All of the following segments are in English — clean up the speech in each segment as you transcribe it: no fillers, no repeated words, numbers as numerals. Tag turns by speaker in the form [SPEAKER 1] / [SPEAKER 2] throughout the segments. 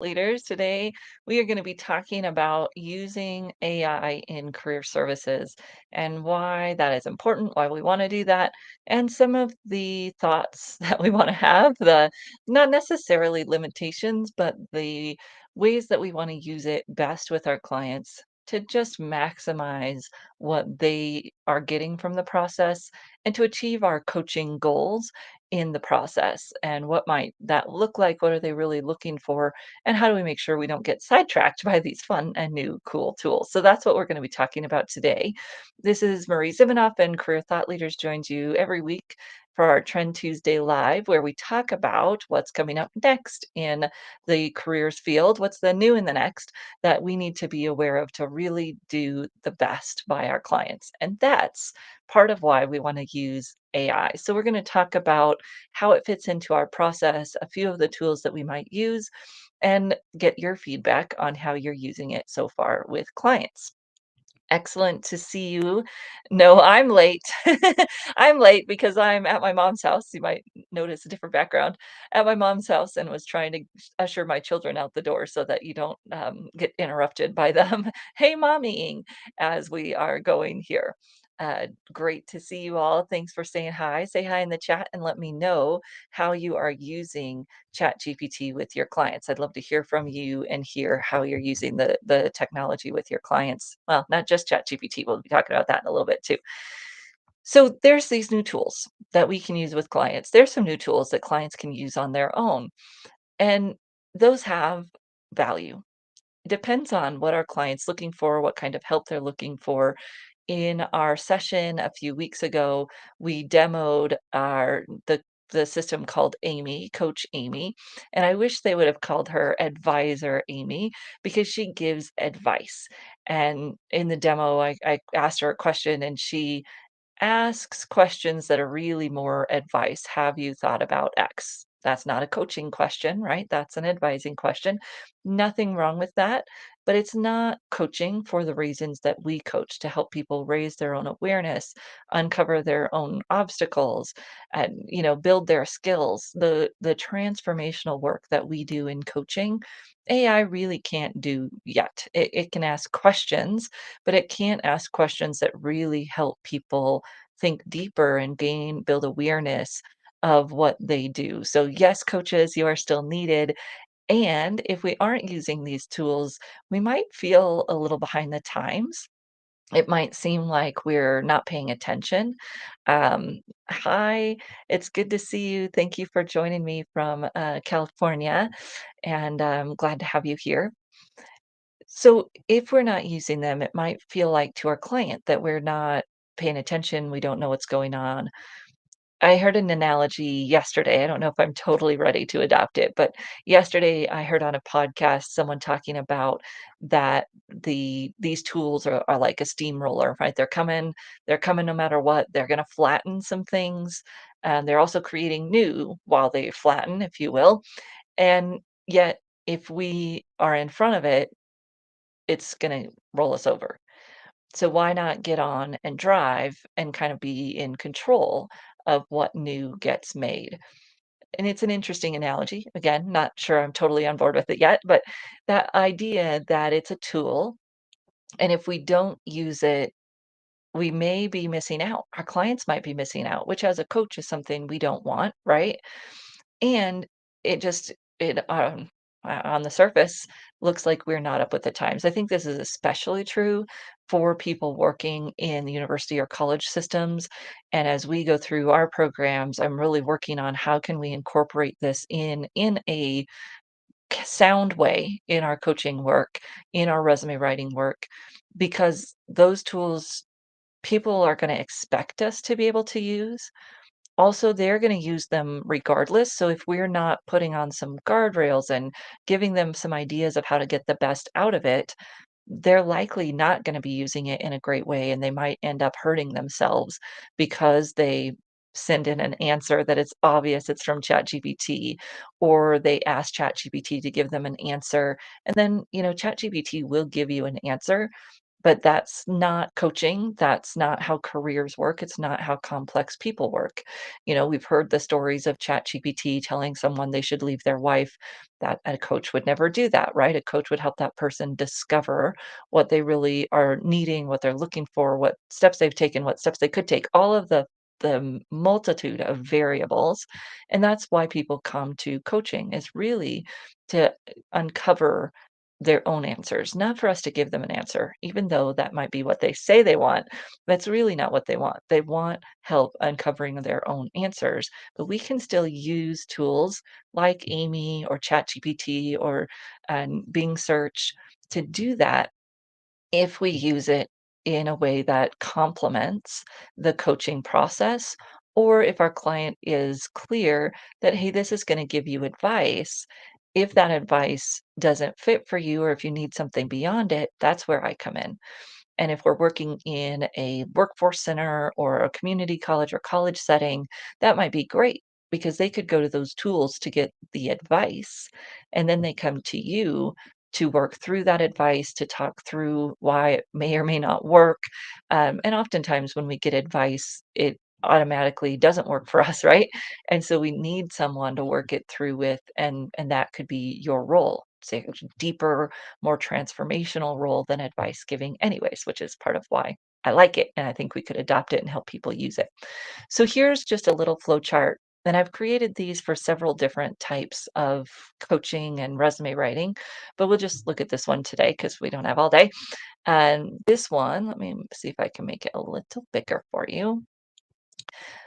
[SPEAKER 1] Leaders. Today, we are going to be talking about using AI in career services and why that is important, why we want to do that, and some of the thoughts that we want to have, the not necessarily limitations, but the ways that we want to use it best with our clients to just maximize what they are getting from the process and to achieve our coaching goals in the process. And what might that look like? What are they really looking for? And how do we make sure we don't get sidetracked by these fun and new cool tools? So that's what we're going to be talking about today. This is Marie Zivanoff, and Career Thought Leaders joins you every week for our Trend Tuesday Live, where we talk about what's coming up next in the careers field, what's the new in the next that we need to be aware of to really do the best by our clients. And that's part of why we want to use AI. So we're going to talk about how it fits into our process, a few of the tools that we might use, and get your feedback on how you're using it so far with clients. Excellent to see you. No, I'm late. I'm late because I'm at my mom's house. You might notice a different background at my mom's house and was trying to usher my children out the door so that you don't get interrupted by them. Hey, mommying as we are going here. Great to see you all. Thanks for saying hi. Say hi in the chat and let me know how you are using ChatGPT with your clients. I'd love to hear from you and hear how you're using the technology with your clients. Well, not just ChatGPT. We'll be talking about that in a little bit too. So there's these new tools that we can use with clients. There's some new tools that clients can use on their own, and those have value. It depends on what our client's looking for, what kind of help they're looking for. In our session a few weeks ago, we demoed the system called Amy, Coach Amy, and I wish they would have called her Advisor Amy because she gives advice. And in the demo, I asked her a question, and she asks questions that are really more advice. Have you thought about X? That's not a coaching question, right? That's an advising question. Nothing wrong with that, but it's not coaching for the reasons that we coach to help people raise their own awareness, uncover their own obstacles, and build their skills. The transformational work that we do in coaching, AI really can't do yet. It can ask questions, but it can't ask questions that really help people think deeper and build awareness of what they do. So, yes, coaches, you are still needed. And if we aren't using these tools, we might feel a little behind the times. It might seem like we're not paying attention. Hi, it's good to see you. Thank you for joining me from California, and I'm glad to have you here. So, if we're not using them, it might feel like to our client that we're not paying attention, we don't know what's going on. I heard an analogy yesterday. I don't know if I'm totally ready to adopt it, but yesterday I heard on a podcast someone talking about that these tools are like a steamroller, right? They're coming no matter what. They're going to flatten some things, and they're also creating new while they flatten, if you will. And yet, if we are in front of it, it's going to roll us over. So why not get on and drive and kind of be in control of what new gets made? And it's an interesting analogy. Again, not sure I'm totally on board with it yet, but that idea that it's a tool, and if we don't use it, we may be missing out. Our clients might be missing out, which as a coach is something we don't want, right? And it just it on the surface looks like we're not up with the times. I think this is especially true for people working in the university or college systems. And as we go through our programs, I'm really working on how can we incorporate this in a sound way in our coaching work, in our resume writing work, because those tools people are going to expect us to be able to use. Also, they're gonna use them regardless, so if we're not putting on some guardrails and giving them some ideas of how to get the best out of it, they're likely not gonna be using it in a great way, and they might end up hurting themselves because they send in an answer that it's obvious it's from ChatGPT, or they ask ChatGPT to give them an answer, and then, ChatGPT will give you an answer, But that's not coaching, that's not how careers work, it's not how complex people work. We've heard the stories of ChatGPT telling someone they should leave their wife, that a coach would never do that, right? A coach would help that person discover what they really are needing, what they're looking for, what steps they've taken, what steps they could take, all of the multitude of variables, and that's why people come to coaching, is really to uncover their own answers, not for us to give them an answer, even though that might be what they say they want. That's really not what they want. They want help uncovering their own answers, but we can still use tools like Amy or ChatGPT or Bing Search to do that if we use it in a way that complements the coaching process, or if our client is clear that, hey, this is going to give you advice. If that advice doesn't fit for you, or if you need something beyond it, that's where I come in. And if we're working in a workforce center or a community college or college setting, that might be great because they could go to those tools to get the advice. And then they come to you to work through that advice, to talk through why it may or may not work. And oftentimes, when we get advice, it automatically doesn't work for us, right? And so we need someone to work it through with, and that could be your role. Say a deeper, more transformational role than advice giving anyways, which is part of why I like it, and I think we could adopt it and help people use it. So here's just a little flow chart, and I've created these for several different types of coaching and resume writing, but we'll just look at this one today because we don't have all day. And this one, let me see if I can make it a little bigger for you.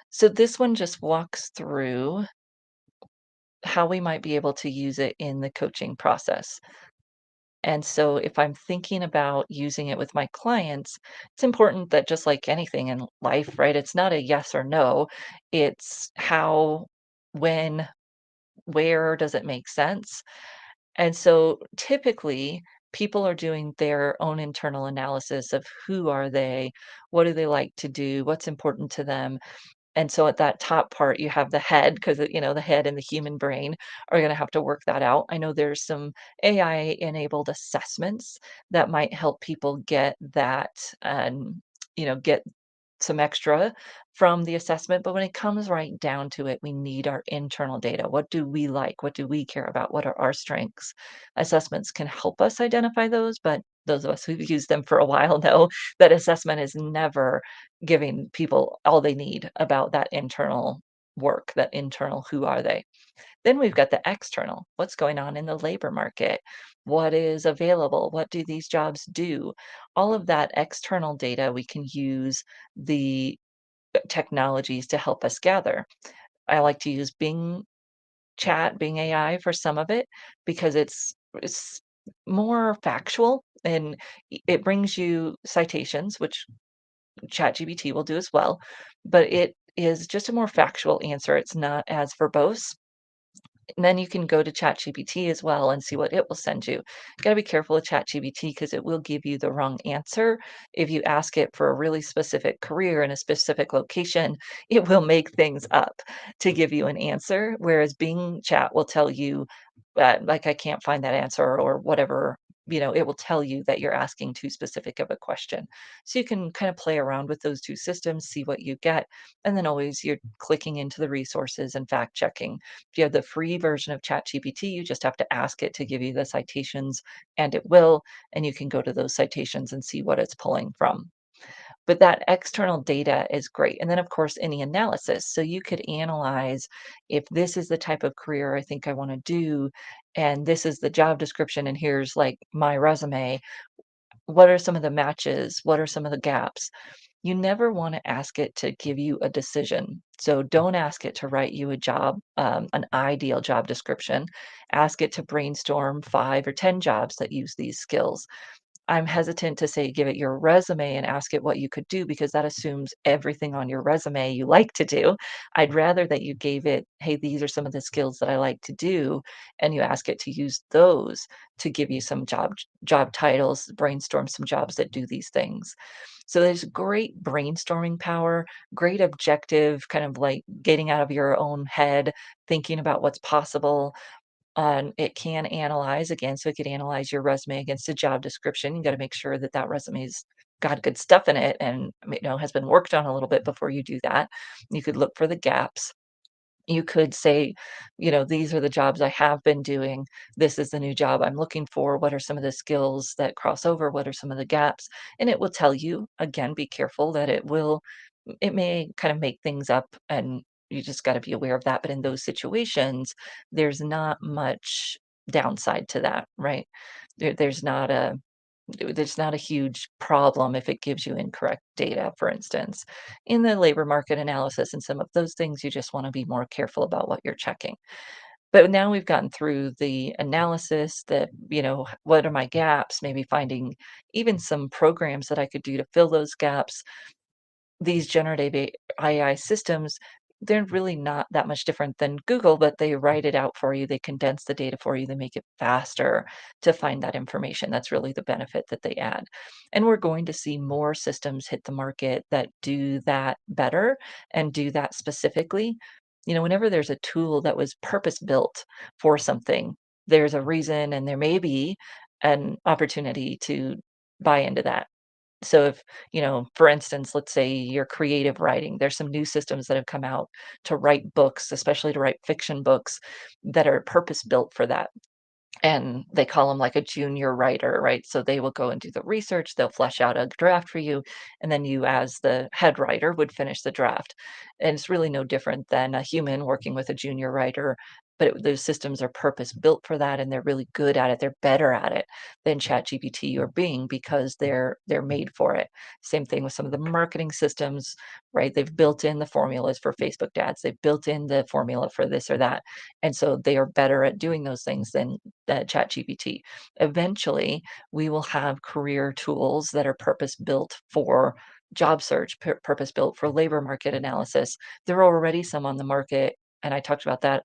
[SPEAKER 1] So this one just walks through how we might be able to use it in the coaching process. And so if I'm thinking about using it with my clients, it's important that, just like anything in life, right? It's not a yes or no. It's how, when, where does it make sense? And so typically people are doing their own internal analysis of who are they? What do they like to do? What's important to them? And so at that top part, you have the head, because the head and the human brain are gonna have to work that out. I know there's some AI-enabled assessments that might help people get that, get some extra from the assessment, but when it comes right down to it, we need our internal data. What do we like? What do we care about? What are our strengths? Assessments can help us identify those, but those of us who've used them for a while know that assessment is never giving people all they need about that internal work, that internal who are they. Then we've got the external. What's going on in the labor market? What is available? What do these jobs do? All of that external data we can use the technologies to help us gather. I like to use Bing Chat, Bing AI for some of it because it's more factual, and it brings you citations, which ChatGPT will do as well, but it is just a more factual answer. It's not as verbose. And then you can go to ChatGPT as well and see what it will send you. Gotta be careful with ChatGPT because it will give you the wrong answer. If you ask it for a really specific career in a specific location, it will make things up to give you an answer, whereas Bing Chat will tell you, like, I can't find that answer or whatever. It will tell you that you're asking too specific of a question. So you can kind of play around with those two systems, see what you get, and then always you're clicking into the resources and fact checking. If you have the free version of ChatGPT, you just have to ask it to give you the citations, and it will, and you can go to those citations and see what it's pulling from. But that external data is great. And then, of course, any analysis. So you could analyze, if this is the type of career I think I want to do, and this is the job description, and here's like my resume, what are some of the matches? What are some of the gaps? You never want to ask it to give you a decision. So don't ask it to write you a job, an ideal job description. Ask it to brainstorm 5 or 10 jobs that use these skills. I'm hesitant to say give it your resume and ask it what you could do because that assumes everything on your resume you like to do. I'd rather that you gave it, hey, these are some of the skills that I like to do, and you ask it to use those to give you some job titles, brainstorm some jobs that do these things. So there's great brainstorming power, great objective, kind of like getting out of your own head, thinking about what's possible. It can analyze again, so it could analyze your resume against a job description. You gotta make sure that that resume's got good stuff in it and, has been worked on a little bit before you do that. You could look for the gaps. You could say, "These are the jobs I have been doing. This is the new job I'm looking for. What are some of the skills that cross over? What are some of the gaps?" And it will tell you. Again, be careful that it may kind of make things up, and you just gotta be aware of that, but in those situations, there's not much downside to that, right? There's not a huge problem if it gives you incorrect data, for instance. In the labor market analysis and some of those things, you just wanna be more careful about what you're checking. But now we've gotten through the analysis that, what are my gaps, maybe finding even some programs that I could do to fill those gaps. These generative AI systems, they're really not that much different than Google, but they write it out for you, they condense the data for you, they make it faster to find that information. That's really the benefit that they add. And we're going to see more systems hit the market that do that better and do that specifically. Whenever there's a tool that was purpose built for something, there's a reason and there may be an opportunity to buy into that. So if, for instance, let's say you're creative writing, there's some new systems that have come out to write books, especially to write fiction books that are purpose built for that. And they call them like a junior writer, right? So they will go and do the research, they'll flesh out a draft for you, and then you, as the head writer, would finish the draft. And it's really no different than a human working with a junior writer, but those systems are purpose built for that, and they're really good at it. They're better at it than ChatGPT or Bing because they're made for it. Same thing with some of the marketing systems, right? They've built in the formulas for Facebook ads. They've built in the formula for this or that, and so they are better at doing those things than ChatGPT. Eventually, we will have career tools that are purpose built for job search, purpose built for labor market analysis. There are already some on the market, and I talked about that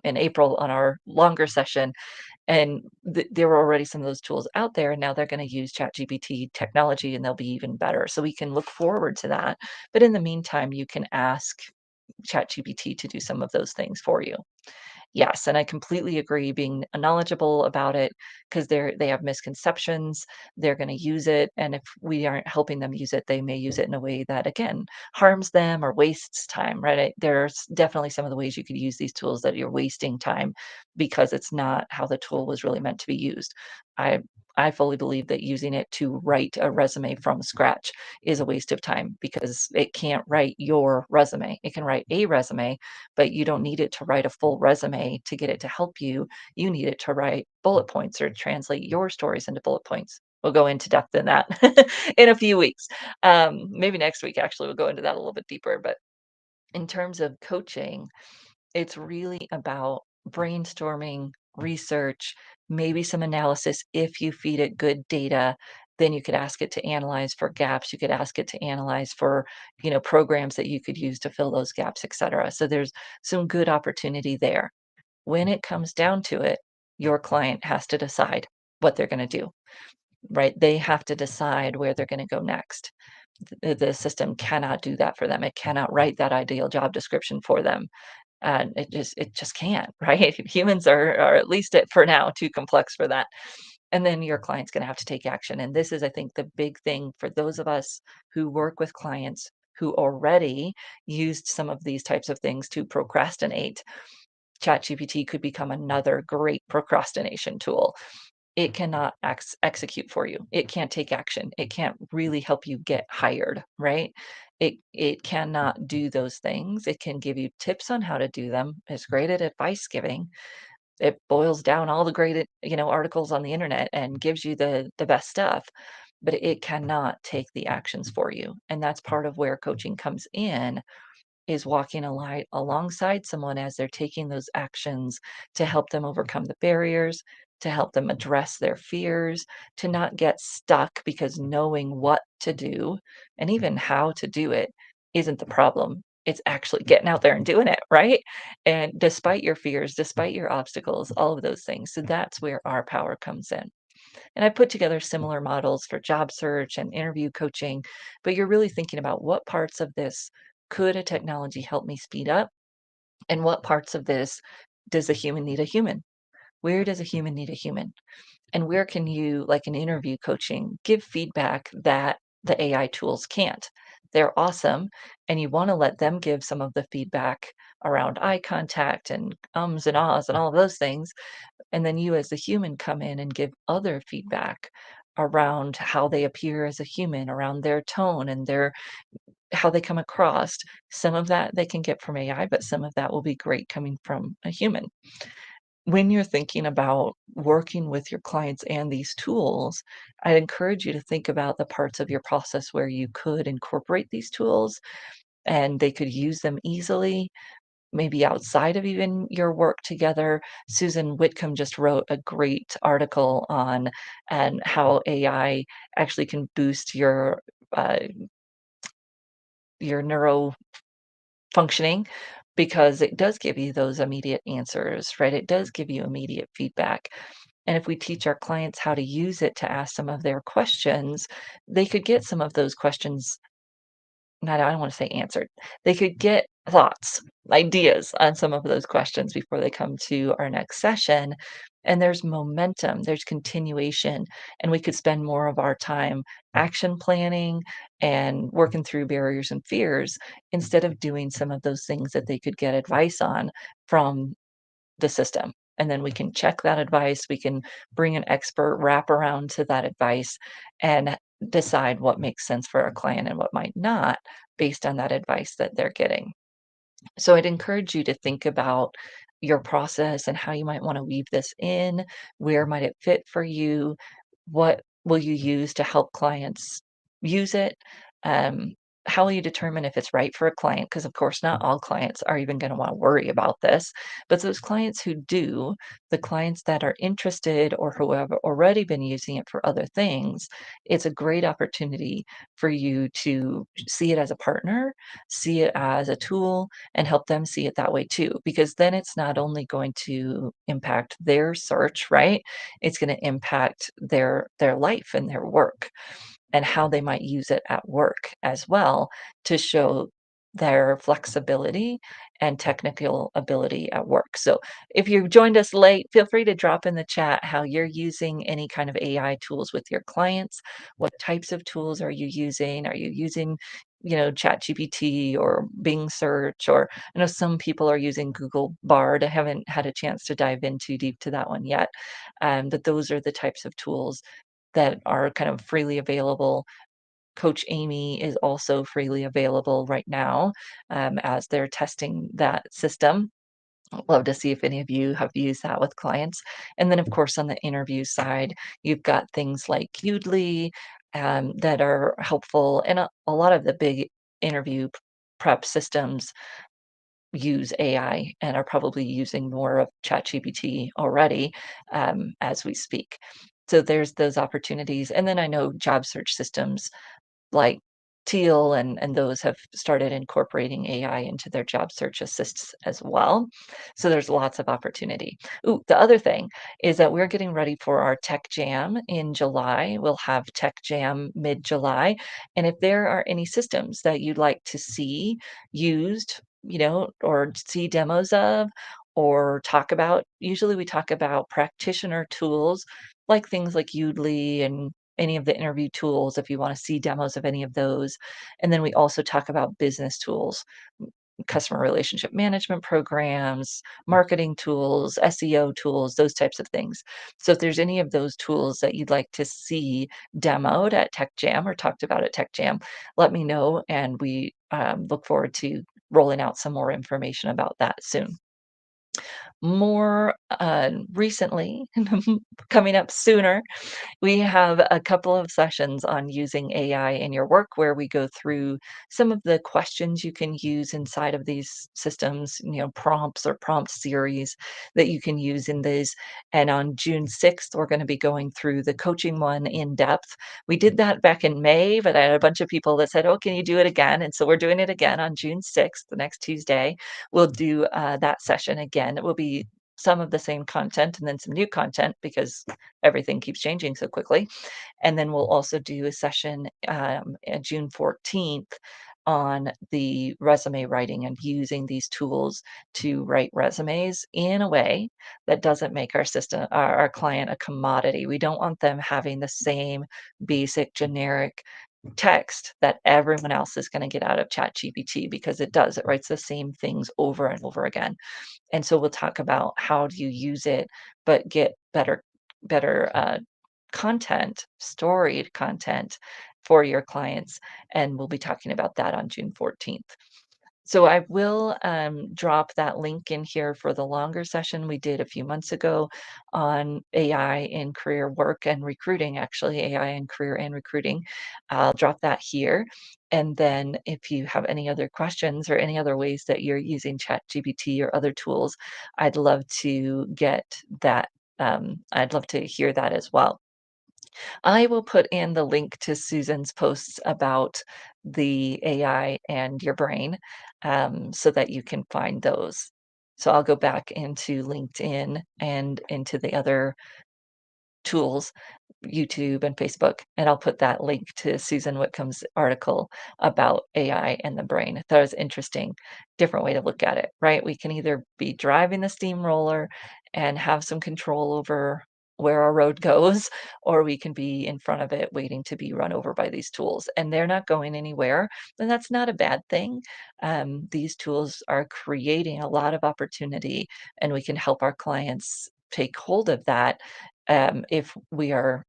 [SPEAKER 1] in April on our longer session. And there were already some of those tools out there, and now they're going to use ChatGPT technology, and they'll be even better. So we can look forward to that. But in the meantime, you can ask ChatGPT to do some of those things for you. Yes, and I completely agree being knowledgeable about it because they have misconceptions, they're gonna use it, and if we aren't helping them use it, they may use it in a way that, again, harms them or wastes time, right? There's definitely some of the ways you could use these tools that you're wasting time because it's not how the tool was really meant to be used. I I fully believe that using it to write a resume from scratch is a waste of time because it can't write your resume. It can write a resume, but you don't need it to write a full resume to get it to help you. You need it to write bullet points or translate your stories into bullet points. We'll go into depth in that in a few weeks. Maybe next week, actually, we'll go into that a little bit deeper. But in terms of coaching, it's really about brainstorming, research, maybe some analysis. If you feed it good data, then you could ask it to analyze for gaps. You could ask it to analyze for, programs that you could use to fill those gaps, et cetera. So there's some good opportunity there. When it comes down to it, your client has to decide what they're going to do, right? They have to decide where they're going to go next. The system cannot do that for them. It cannot write that ideal job description for them, and it just can't, right? Humans are at least for now too complex for that. And then your client's going to have to take action. And this is, I think, the big thing for those of us who work with clients who already used some of these types of things to procrastinate. ChatGPT could become another great procrastination tool. It cannot execute for you. It can't take action. It can't really help you get hired, right? It cannot do those things. It can give you tips on how to do them. It's great at advice giving. It boils down all the great, articles on the internet and gives you the best stuff, but it cannot take the actions for you. And that's part of where coaching comes in, is walking alongside someone as they're taking those actions to help them overcome the barriers, to help them address their fears, to not get stuck because knowing what to do and even how to do it isn't the problem. It's actually getting out there and doing it, right? And despite your fears, despite your obstacles, all of those things. So that's where our power comes in. And I put together similar models for job search and interview coaching, but you're really thinking about what parts of this could a technology help me speed up, and what parts of this does a human need a human? Where does a human need a human? And where can you, like in interview coaching, give feedback that the AI tools can't? They're awesome, and you want to let them give some of the feedback around eye contact and ums and ahs and all of those things. And then you, as the human, come in and give other feedback around how they appear as a human, around their tone and their how they come across. Some of that they can get from AI, but some of that will be great coming from a human. When you're thinking about working with your clients and these tools, I'd encourage you to think about the parts of your process where you could incorporate these tools and they could use them easily, maybe outside of even your work together. Susan Whitcomb just wrote a great article on and how AI actually can boost uh, your neuro functioning because it does give you those immediate answers, right? It does give you immediate feedback. And if we teach our clients how to use it to ask some of their questions, they could get some of those questions not I don't wanna say answered. They could get thoughts, ideas on some of those questions before they come to our next session, and there's momentum, there's continuation, and we could spend more of our time action planning and working through barriers and fears instead of doing some of those things that they could get advice on from the system. And then we can check that advice, we can bring an expert wrap around to that advice and decide what makes sense for our client and what might not based on that advice that they're getting. So I'd encourage you to think about your process and how you might want to weave this in. Where might it fit for you? What will you use to help clients use it? Um, how will you determine if it's right for a client? Because, of course, not all clients are even going to want to worry about this. But those clients who do, the clients that are interested or who have already been using it for other things, it's a great opportunity for you to see it as a partner, see it as a tool, and help them see it that way too. Because then it's not only going to impact their search, right? It's going to impact their life and their work and how they might use it at work as well to show their flexibility and technical ability at work. So if you joined us late, feel free to drop in the chat how you're using any kind of AI tools with your clients. What types of tools are you using? Are you using ChatGPT or Bing search, or I know some people are using Google Bard. I haven't had a chance to dive in too deep to that one yet. But those are the types of tools that are kind of freely available. Coach Amy is also freely available right now, as they're testing that system. I'd love to see if any of you have used that with clients. And then, of course, on the interview side, you've got things like Udly, that are helpful, and a lot of the big interview prep systems use AI and are probably using more of ChatGPT already, as we speak. So there's those opportunities. And then I know job search systems like Teal and those have started incorporating AI into their job search assists as well. So there's lots of opportunity. Ooh, the other thing is that we're getting ready for our Tech Jam in July. We'll have Tech Jam mid-July. And if there are any systems that you'd like to see used, or see demos of, or talk about, usually we talk about practitioner tools like things like Udly and any of the interview tools if you want to see demos of any of those. And then we also talk about business tools, customer relationship management programs, marketing tools, SEO tools, those types of things. So if there's any of those tools that you'd like to see demoed at Tech Jam or talked about at Tech Jam, let me know. And we look forward to rolling out some more information about that soon. More recently, coming up sooner, we have a couple of sessions on using AI in your work where we go through some of the questions you can use inside of these systems, prompts or prompt series that you can use in these. And on June 6th, we're going to be going through the coaching one in depth. We did that back in May, but I had a bunch of people that said, "Oh, can you do it again?" And so we're doing it again on June 6th, the next Tuesday. We'll do that session again. It will be some of the same content and then some new content because everything keeps changing so quickly. And then we'll also do a session June 14th on the resume writing and using these tools to write resumes in a way that doesn't make our client a commodity. We don't want them having the same basic generic text that everyone else is going to get out of ChatGPT because it does. It writes the same things over and over again. And so we'll talk about how do you use it, but get better content, storied content for your clients. And we'll be talking about that on June 14th. So I will drop that link in here for the longer session we did a few months ago on AI in career work and recruiting, actually, AI in career and recruiting. I'll drop that here. And then if you have any other questions or any other ways that you're using ChatGPT or other tools, I'd love to get that. I'd love to hear that as well. I will put in the link to Susan's posts about the AI and your brain, so that you can find those. So I'll go back into LinkedIn and into the other tools, YouTube and Facebook, and I'll put that link to Susan Whitcomb's article about AI and the brain. I thought it was interesting, different way to look at it, right? We can either be driving the steamroller and have some control over where our road goes, or we can be in front of it waiting to be run over by these tools. And they're not going anywhere, and that's not a bad thing. These tools are creating a lot of opportunity, and we can help our clients take hold of that if we're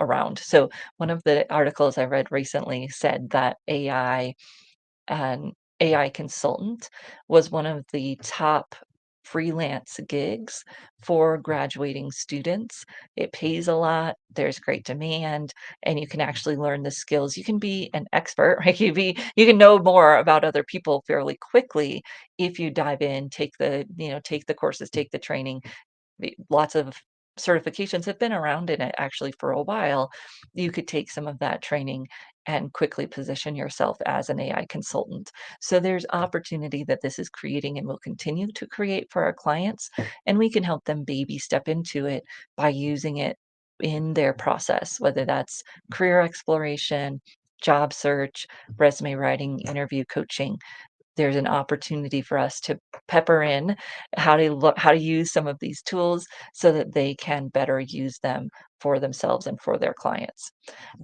[SPEAKER 1] around. So one of the articles I read recently said that an AI consultant was one of the top freelance gigs for graduating students. It pays a lot, there's great demand, and you can actually learn the skills. You can be an expert, right? You can know more about other people fairly quickly if you dive in, take the courses, take the training. Lots of certifications have been around in it actually for a while. You could take some of that training and quickly position yourself as an AI consultant. So there's opportunity that this is creating and will continue to create for our clients, and we can help them baby step into it by using it in their process, whether that's career exploration, job search, resume writing, interview coaching. There's an opportunity for us to pepper in how to use some of these tools so that they can better use them for themselves and for their clients.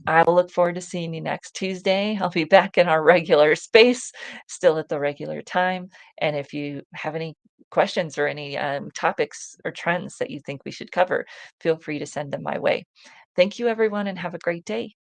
[SPEAKER 1] I will look forward to seeing you next Tuesday. I'll be back in our regular space, still at the regular time. And if you have any questions or any topics or trends that you think we should cover, feel free to send them my way. Thank you, everyone, and have a great day.